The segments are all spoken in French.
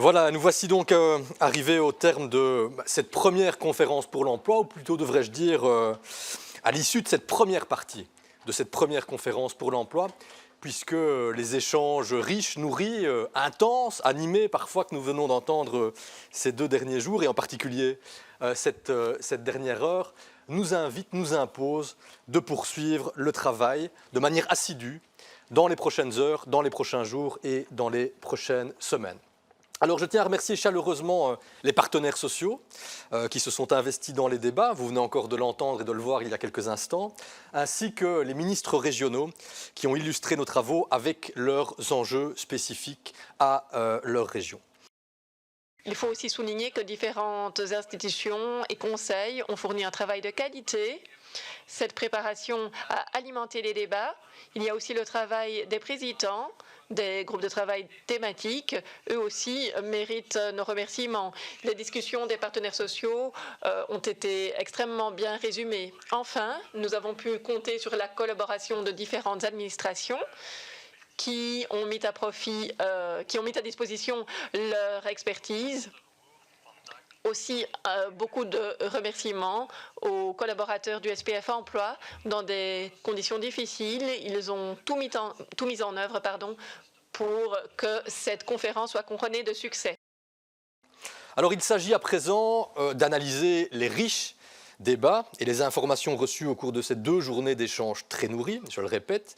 Voilà, nous voici donc arrivés au terme de cette première conférence pour l'emploi, ou plutôt devrais-je dire à l'issue de cette première partie, de cette première conférence pour l'emploi, puisque les échanges riches, nourris, intenses, animés parfois que nous venons d'entendre ces 2 derniers jours, et en particulier cette dernière heure, nous invitent, nous imposent de poursuivre le travail de manière assidue dans les prochaines heures, dans les prochains jours et dans les prochaines semaines. Alors je tiens à remercier chaleureusement les partenaires sociaux qui se sont investis dans les débats, vous venez encore de l'entendre et de le voir il y a quelques instants, ainsi que les ministres régionaux qui ont illustré nos travaux avec leurs enjeux spécifiques à leur région. Il faut aussi souligner que différentes institutions et conseils ont fourni un travail de qualité. Cette préparation a alimenté les débats. Il y a aussi le travail des présidents des groupes de travail thématiques. Eux aussi méritent nos remerciements. Les discussions des partenaires sociaux ont été extrêmement bien résumées. Enfin, nous avons pu compter sur la collaboration de différentes administrations qui ont mis à disposition leur expertise. Aussi, beaucoup de remerciements aux collaborateurs du SPF Emploi dans des conditions difficiles. Ils ont tout mis en œuvre pour que cette conférence soit couronnée de succès. Alors il s'agit à présent d'analyser les riches débats et les informations reçues au cours de ces 2 journées d'échanges très nourris, je le répète.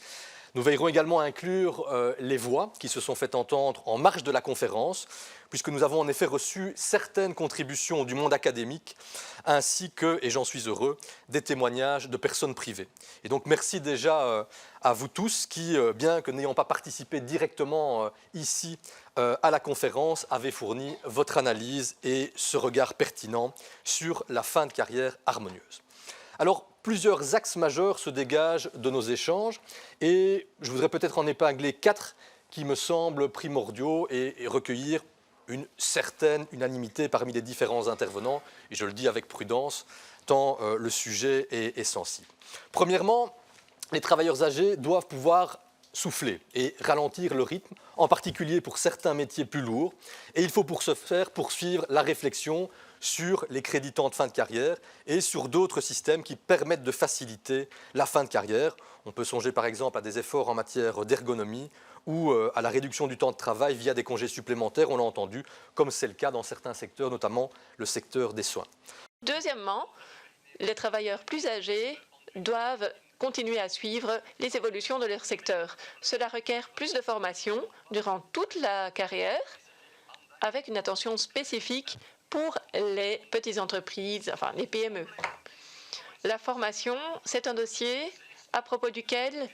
Nous veillerons également à inclure les voix qui se sont fait entendre en marge de la conférence, puisque nous avons en effet reçu certaines contributions du monde académique, ainsi que, et j'en suis heureux, des témoignages de personnes privées. Et donc merci déjà à vous tous qui, bien que n'ayant pas participé directement ici à la conférence, avez fourni votre analyse et ce regard pertinent sur la fin de carrière harmonieuse. Alors, plusieurs axes majeurs se dégagent de nos échanges et je voudrais peut-être en épingler 4 qui me semblent primordiaux et recueillir une certaine unanimité parmi les différents intervenants, et je le dis avec prudence, tant le sujet est sensible. Premièrement, les travailleurs âgés doivent pouvoir souffler et ralentir le rythme, en particulier pour certains métiers plus lourds, et il faut pour ce faire poursuivre la réflexion sur les créditants de fin de carrière et sur d'autres systèmes qui permettent de faciliter la fin de carrière. On peut songer par exemple à des efforts en matière d'ergonomie ou à la réduction du temps de travail via des congés supplémentaires, on l'a entendu, comme c'est le cas dans certains secteurs, notamment le secteur des soins. Deuxièmement, les travailleurs plus âgés doivent continuer à suivre les évolutions de leur secteur. Cela requiert plus de formation durant toute la carrière, avec une attention spécifique pour les petites entreprises, enfin les PME. La formation, c'est un dossier à propos duquel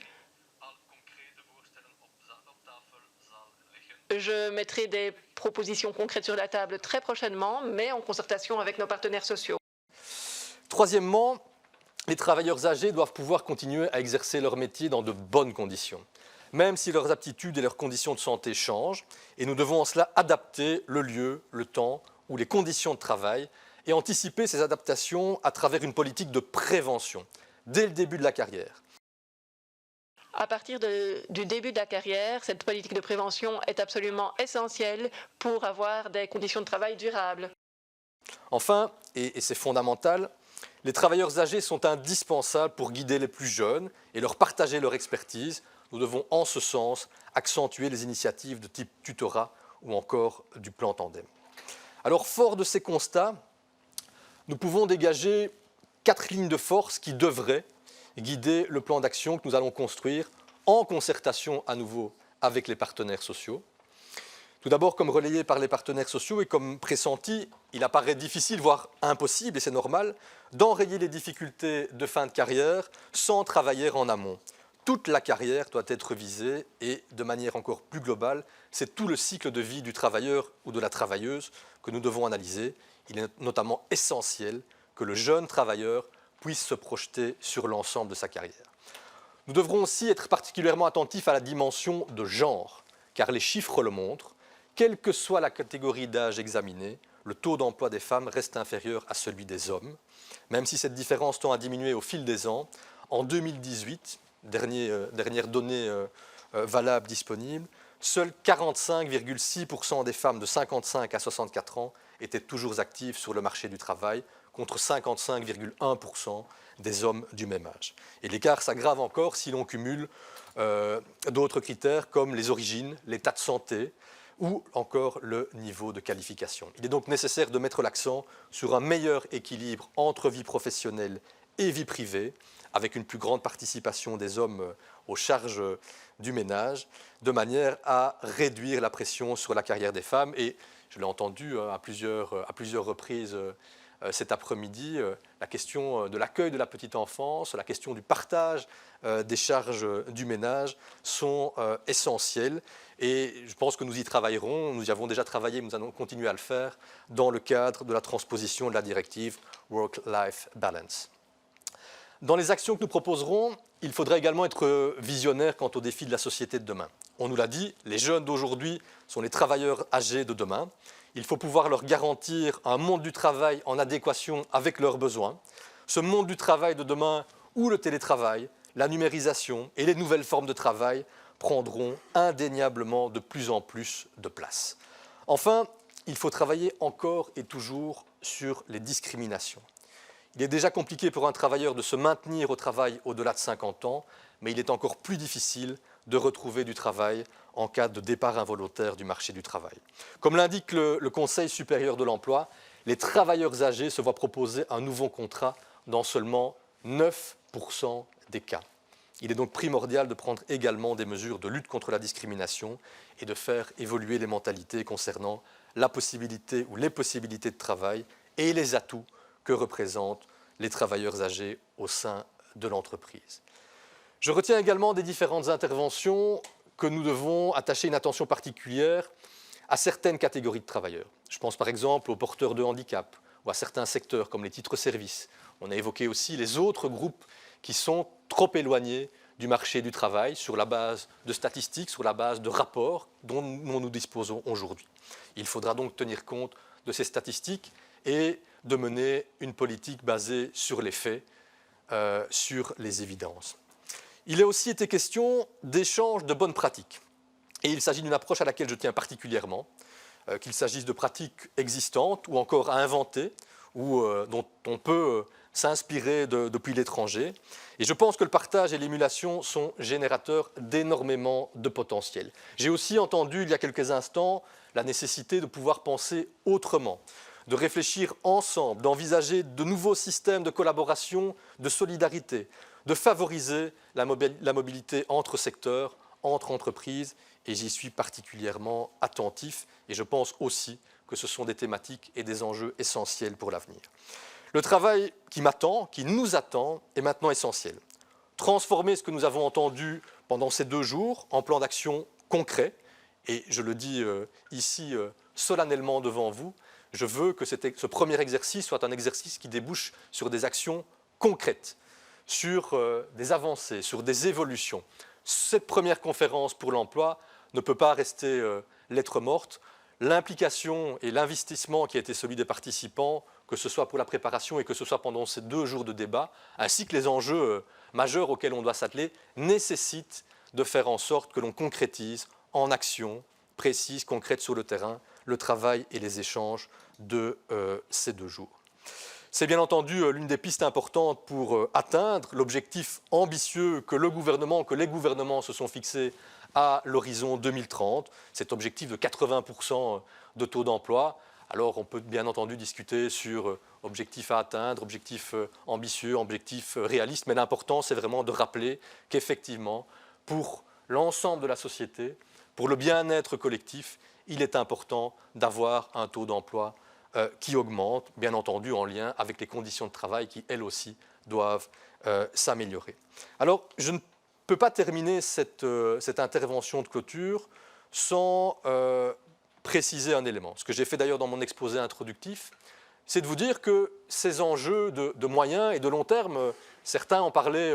je mettrai des propositions concrètes sur la table très prochainement, mais en concertation avec nos partenaires sociaux. Troisièmement, les travailleurs âgés doivent pouvoir continuer à exercer leur métier dans de bonnes conditions, même si leurs aptitudes et leurs conditions de santé changent, et nous devons en cela adapter le lieu, le temps ou les conditions de travail et anticiper ces adaptations à travers une politique de prévention dès le début de la carrière. À partir du début de la carrière, cette politique de prévention est absolument essentielle pour avoir des conditions de travail durables. Enfin, et c'est fondamental, les travailleurs âgés sont indispensables pour guider les plus jeunes et leur partager leur expertise. Nous devons en ce sens accentuer les initiatives de type tutorat ou encore du plan tandem. Alors, fort de ces constats, nous pouvons dégager 4 lignes de force qui devraient guider le plan d'action que nous allons construire en concertation à nouveau avec les partenaires sociaux. Tout d'abord, comme relayé par les partenaires sociaux et comme pressenti, il apparaît difficile, voire impossible, et c'est normal, d'enrayer les difficultés de fin de carrière sans travailler en amont. Toute la carrière doit être visée et, de manière encore plus globale, c'est tout le cycle de vie du travailleur ou de la travailleuse que nous devons analyser. Il est notamment essentiel que le jeune travailleur puisse se projeter sur l'ensemble de sa carrière. Nous devrons aussi être particulièrement attentifs à la dimension de genre, car les chiffres le montrent. Quelle que soit la catégorie d'âge examinée, le taux d'emploi des femmes reste inférieur à celui des hommes, même si cette différence tend à diminuer au fil des ans. En 2018, dernière donnée valable disponible, seuls 45,6% des femmes de 55 à 64 ans étaient toujours actives sur le marché du travail, contre 55,1% des hommes du même âge. Et l'écart s'aggrave encore si l'on cumule d'autres critères comme les origines, l'état de santé ou encore le niveau de qualification. Il est donc nécessaire de mettre l'accent sur un meilleur équilibre entre vie professionnelle et vie privée, avec une plus grande participation des hommes aux charges du ménage, de manière à réduire la pression sur la carrière des femmes. Et je l'ai entendu à plusieurs reprises cet après-midi, la question de l'accueil de la petite enfance, la question du partage des charges du ménage sont essentielles. Et je pense que nous y travaillerons, nous y avons déjà travaillé, mais nous allons continuer à le faire dans le cadre de la transposition de la directive Work-Life Balance. Dans les actions que nous proposerons, il faudra également être visionnaire quant aux défis de la société de demain. On nous l'a dit, les jeunes d'aujourd'hui sont les travailleurs âgés de demain. Il faut pouvoir leur garantir un monde du travail en adéquation avec leurs besoins. Ce monde du travail de demain où le télétravail, la numérisation et les nouvelles formes de travail prendront indéniablement de plus en plus de place. Enfin, il faut travailler encore et toujours sur les discriminations. Il est déjà compliqué pour un travailleur de se maintenir au travail au-delà de 50 ans, mais il est encore plus difficile de retrouver du travail en cas de départ involontaire du marché du travail. Comme l'indique le Conseil supérieur de l'emploi, les travailleurs âgés se voient proposer un nouveau contrat dans seulement 9% des cas. Il est donc primordial de prendre également des mesures de lutte contre la discrimination et de faire évoluer les mentalités concernant la possibilité ou les possibilités de travail et les atouts que représentent les travailleurs âgés au sein de l'entreprise. Je retiens également des différentes interventions que nous devons attacher une attention particulière à certaines catégories de travailleurs. Je pense par exemple aux porteurs de handicap ou à certains secteurs comme les titres-services. On a évoqué aussi les autres groupes qui sont trop éloignés du marché du travail sur la base de statistiques, sur la base de rapports dont nous disposons aujourd'hui. Il faudra donc tenir compte de ces statistiques et de mener une politique basée sur les faits, sur les évidences. Il a aussi été question d'échange de bonnes pratiques. Et il s'agit d'une approche à laquelle je tiens particulièrement, qu'il s'agisse de pratiques existantes ou encore à inventer, ou dont on peut s'inspirer depuis l'étranger. Et je pense que le partage et l'émulation sont générateurs d'énormément de potentiel. J'ai aussi entendu il y a quelques instants la nécessité de pouvoir penser autrement, de réfléchir ensemble, d'envisager de nouveaux systèmes de collaboration, de solidarité, de favoriser la mobilité entre secteurs, entre entreprises, et j'y suis particulièrement attentif, et je pense aussi que ce sont des thématiques et des enjeux essentiels pour l'avenir. Le travail qui m'attend, qui nous attend, est maintenant essentiel. Transformer ce que nous avons entendu pendant ces 2 jours en plan d'action concret, et je le dis ici solennellement devant vous, je veux que ce premier exercice soit un exercice qui débouche sur des actions concrètes, sur des avancées, sur des évolutions. Cette première conférence pour l'emploi ne peut pas rester lettre morte. L'implication et l'investissement qui a été celui des participants, que ce soit pour la préparation et que ce soit pendant ces 2 jours de débat, ainsi que les enjeux majeurs auxquels on doit s'atteler, nécessitent de faire en sorte que l'on concrétise en actions précises, concrètes sur le terrain, le travail et les échanges de ces 2 jours. C'est bien entendu l'une des pistes importantes pour atteindre l'objectif ambitieux que le gouvernement, que les gouvernements se sont fixés à l'horizon 2030, cet objectif de 80% de taux d'emploi. Alors on peut bien entendu discuter sur objectif à atteindre, objectif ambitieux, objectif réaliste, mais l'important c'est vraiment de rappeler qu'effectivement, pour l'ensemble de la société, pour le bien-être collectif, il est important d'avoir un taux d'emploi qui augmente, bien entendu en lien avec les conditions de travail qui, elles aussi, doivent s'améliorer. Alors, je ne peux pas terminer cette intervention de clôture sans préciser un élément. Ce que j'ai fait d'ailleurs dans mon exposé introductif, c'est de vous dire que ces enjeux de moyen et de long terme, certains ont parlé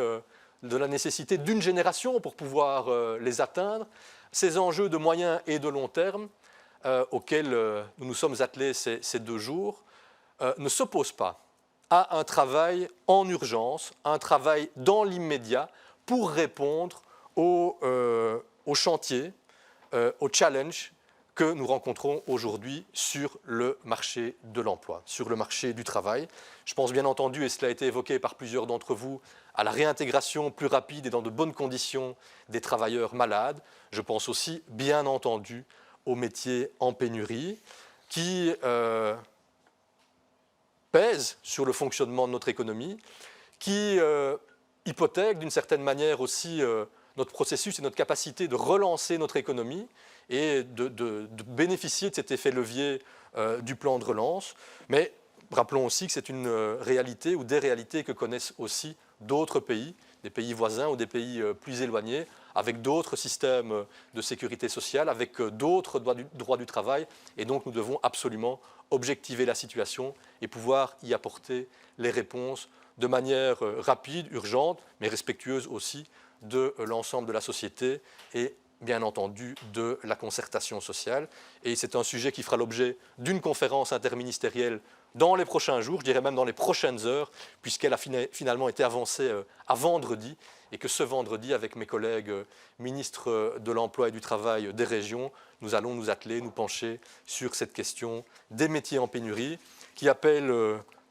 de la nécessité d'une génération pour pouvoir les atteindre. Ces enjeux de moyen et de long terme auxquels nous nous sommes attelés ces 2 jours ne s'opposent pas à un travail en urgence, un travail dans l'immédiat pour répondre aux chantiers aux challenges que nous rencontrons aujourd'hui sur le marché de l'emploi, sur le marché du travail. Je pense bien entendu, et cela a été évoqué par plusieurs d'entre vous, à la réintégration plus rapide et dans de bonnes conditions des travailleurs malades. Je pense aussi, bien entendu, aux métiers en pénurie qui pèsent sur le fonctionnement de notre économie, qui hypothèquent d'une certaine manière aussi notre processus et notre capacité de relancer notre économie et de bénéficier de cet effet levier du plan de relance. Mais rappelons aussi que c'est une réalité ou des réalités que connaissent aussi d'autres pays, des pays voisins ou des pays plus éloignés, avec d'autres systèmes de sécurité sociale, avec d'autres droits du travail. Et donc nous devons absolument objectiver la situation et pouvoir y apporter les réponses de manière rapide, urgente, mais respectueuse aussi de l'ensemble de la société et bien entendu de la concertation sociale. Et c'est un sujet qui fera l'objet d'une conférence interministérielle dans les prochains jours, je dirais même dans les prochaines heures, puisqu'elle a finalement été avancée à vendredi, et que ce vendredi, avec mes collègues ministres de l'Emploi et du Travail des régions, nous allons nous atteler, nous pencher sur cette question des métiers en pénurie, qui appelle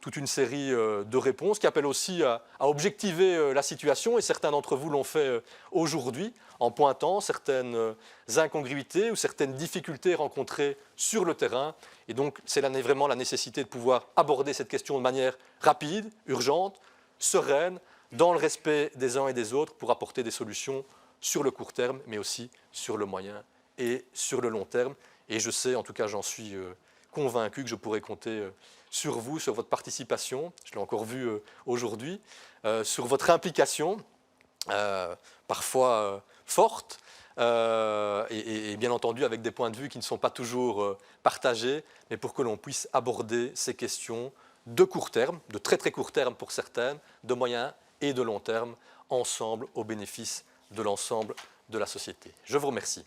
toute une série de réponses, qui appellent aussi à objectiver la situation, et certains d'entre vous l'ont fait aujourd'hui, en pointant certaines incongruités ou certaines difficultés rencontrées sur le terrain. Et donc, c'est vraiment la nécessité de pouvoir aborder cette question de manière rapide, urgente, sereine, dans le respect des uns et des autres, pour apporter des solutions sur le court terme, mais aussi sur le moyen et sur le long terme. Et je sais, en tout cas j'en suis convaincu, que je pourrai compter sur vous, sur votre participation, je l'ai encore vu aujourd'hui, sur votre implication, parfois forte, et bien entendu avec des points de vue qui ne sont pas toujours partagés, mais pour que l'on puisse aborder ces questions de court terme, de très très court terme pour certaines, de moyen et de long terme, ensemble au bénéfice de l'ensemble de la société. Je vous remercie.